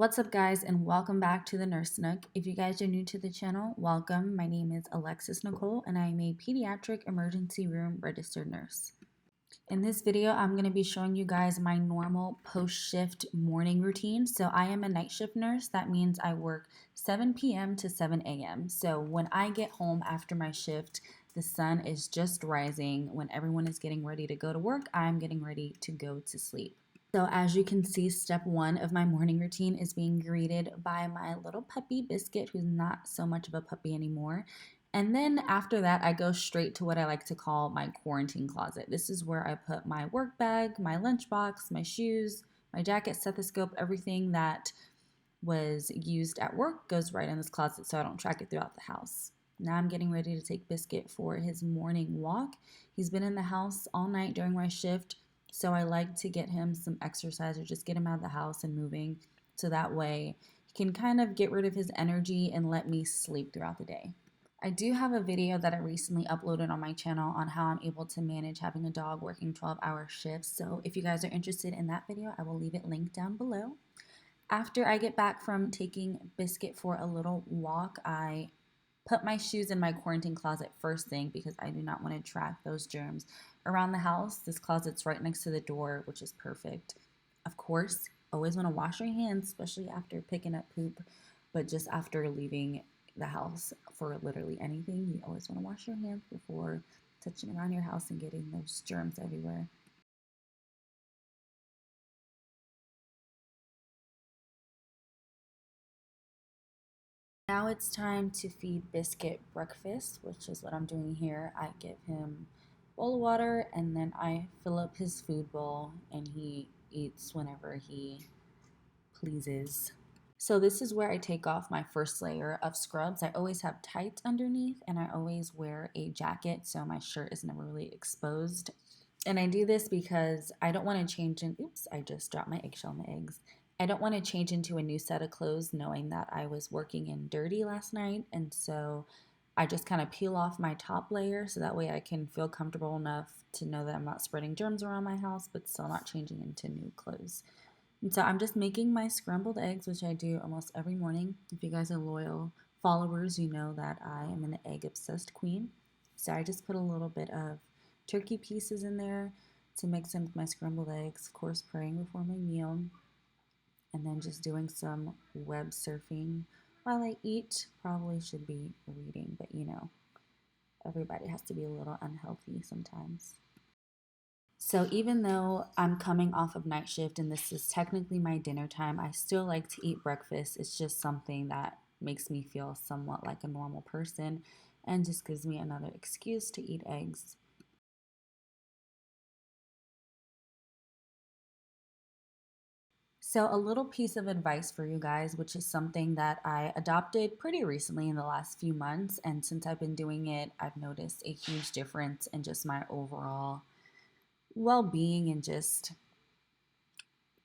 What's up, guys, and welcome back to the Nurse Nook. If you guys are new to the channel, welcome. My name is Alexis Nicole, and I'm a pediatric emergency room registered nurse. In this video, I'm going to be showing you guys my normal post-shift morning routine. So I am a night shift nurse. That means I work 7 p.m. to 7 a.m. So when I get home after my shift, the sun is just rising. When everyone is getting ready to go to work, I'm getting ready to go to sleep. So as you can see, step one of my morning routine is being greeted by my little puppy Biscuit, who's not so much of a puppy anymore. And then after that, I go straight to what I like to call my quarantine closet. This is where I put my work bag, my lunchbox, my shoes, my jacket, stethoscope, everything that was used at work goes right in this closet so I don't track it throughout the house. Now I'm getting ready to take Biscuit for his morning walk. He's been in the house all night during my shift, so I like to get him some exercise or just get him out of the house and moving so that way he can kind of get rid of his energy and let me sleep throughout the day. I do have a video that I recently uploaded on my channel on how I'm able to manage having a dog working 12-hour shifts. So if you guys are interested in that video, I will leave it linked down below. After I get back from taking Biscuit for a little walk, I put my shoes in my quarantine closet first thing because I do not want to track those germs around the house. This closet's right next to the door, which is perfect. Of course, always want to wash your hands, especially after picking up poop, but just after leaving the house for literally anything, you always want to wash your hands before touching around your house and getting those germs everywhere. Now it's time to feed Biscuit breakfast, which is what I'm doing here. I give him a bowl of water and then I fill up his food bowl and he eats whenever he pleases. So this is where I take off my first layer of scrubs. I always have tights underneath and I always wear a jacket so my shirt is never really exposed. And I do this because I don't want to change in, oops, I just dropped my eggshell in the eggs. I don't want to change into a new set of clothes knowing that I was working in dirty last night. And so I just kind of peel off my top layer so that way I can feel comfortable enough to know that I'm not spreading germs around my house, but still not changing into new clothes. And so I'm just making my scrambled eggs, which I do almost every morning. If you guys are loyal followers, you know that I am an egg obsessed queen. So I just put a little bit of turkey pieces in there to mix in with my scrambled eggs, of course praying before my meal, and then just doing some web surfing while I eat. Probably should be reading, but you know, everybody has to be a little unhealthy sometimes. So even though I'm coming off of night shift and this is technically my dinner time, I still like to eat breakfast. It's just something that makes me feel somewhat like a normal person and just gives me another excuse to eat eggs. So a little piece of advice for you guys, which is something that I adopted pretty recently in the last few months. And since I've been doing it, I've noticed a huge difference in just my overall well-being and just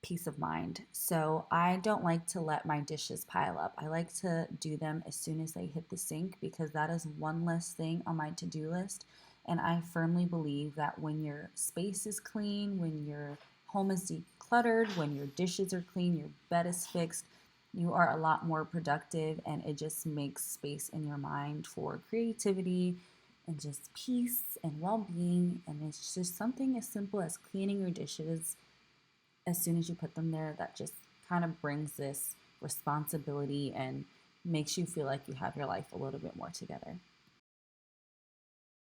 peace of mind. So I don't like to let my dishes pile up. I like to do them as soon as they hit the sink because that is one less thing on my to-do list. And I firmly believe that when your space is clean, when your home is decluttered, when your dishes are clean, your bed is fixed, you are a lot more productive and it just makes space in your mind for creativity and just peace and well-being. And it's just something as simple as cleaning your dishes as soon as you put them there, that just kind of brings this responsibility and makes you feel like you have your life a little bit more together.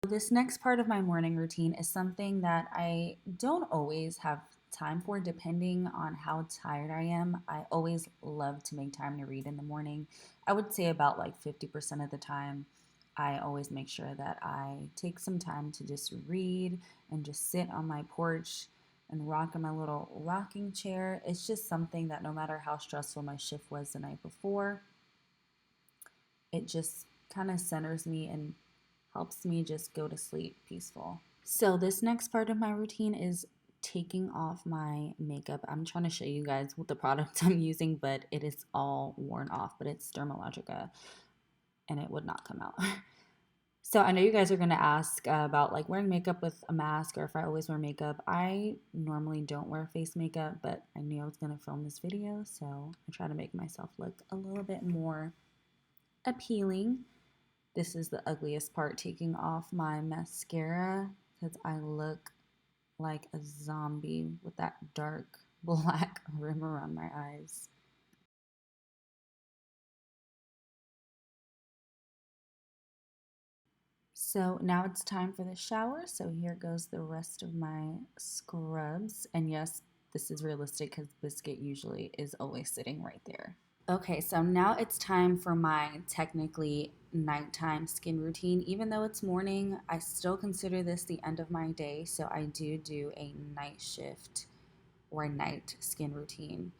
This next part of my morning routine is something that I don't always have time for depending on how tired I am. I always love to make time to read in the morning. I would say about like 50% of the time, I always make sure that I take some time to just read and just sit on my porch and rock in my little rocking chair. It's just something that no matter how stressful my shift was the night before, it just kind of centers me and helps me just go to sleep peaceful. So this next part of my routine is taking off my makeup. I'm trying to show you guys what the product I'm using, but it is all worn off, but it's Dermalogica and it would not come out. So I know you guys are going to ask about like wearing makeup with a mask or if I always wear makeup. I normally don't wear face makeup, but I knew I was going to film this video, so I try to make myself look a little bit more appealing. This is the ugliest part, taking off my mascara because I look like a zombie with that dark black rim around my eyes. So now it's time for the shower. So here goes the rest of my scrubs. And yes, this is realistic because Biscuit usually is always sitting right there. Okay, so now it's time for my technically nighttime skin routine. Even though it's morning, I still consider this the end of my day. So I do a night shift or a night skin routine.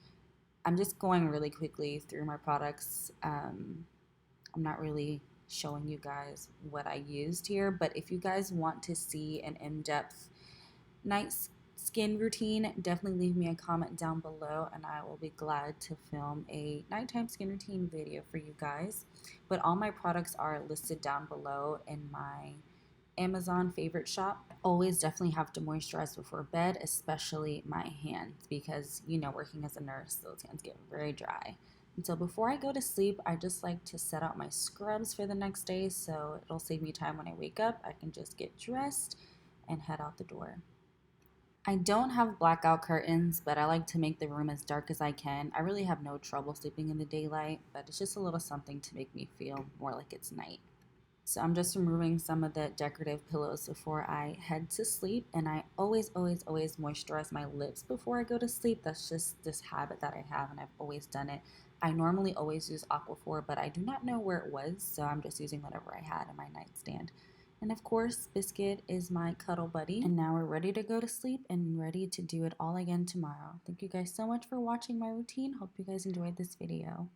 I'm just going really quickly through my products. I'm not really showing you guys what I used here, but if you guys want to see an in-depth night skin routine, definitely leave me a comment down below and I will be glad to film a nighttime skin routine video for you guys. But all my products are listed down below in my Amazon favorite shop. Always definitely have to moisturize before bed, especially my hands, because you know, working as a nurse, those hands get very dry. And so before I go to sleep, I just like to set out my scrubs for the next day, so it'll save me time when I wake up. I can just get dressed and head out the door. I don't have blackout curtains, but I like to make the room as dark as I can. I really have no trouble sleeping in the daylight, but it's just a little something to make me feel more like it's night. So I'm just removing some of the decorative pillows before I head to sleep. And I always moisturize my lips before I go to sleep. That's just this habit that I have, and I've always done it. I normally always use Aquaphor, but I do not know where it was, so I'm just using whatever I had in my nightstand. And of course, Biscuit is my cuddle buddy. And now we're ready to go to sleep and ready to do it all again tomorrow. Thank you guys so much for watching my routine. Hope you guys enjoyed this video.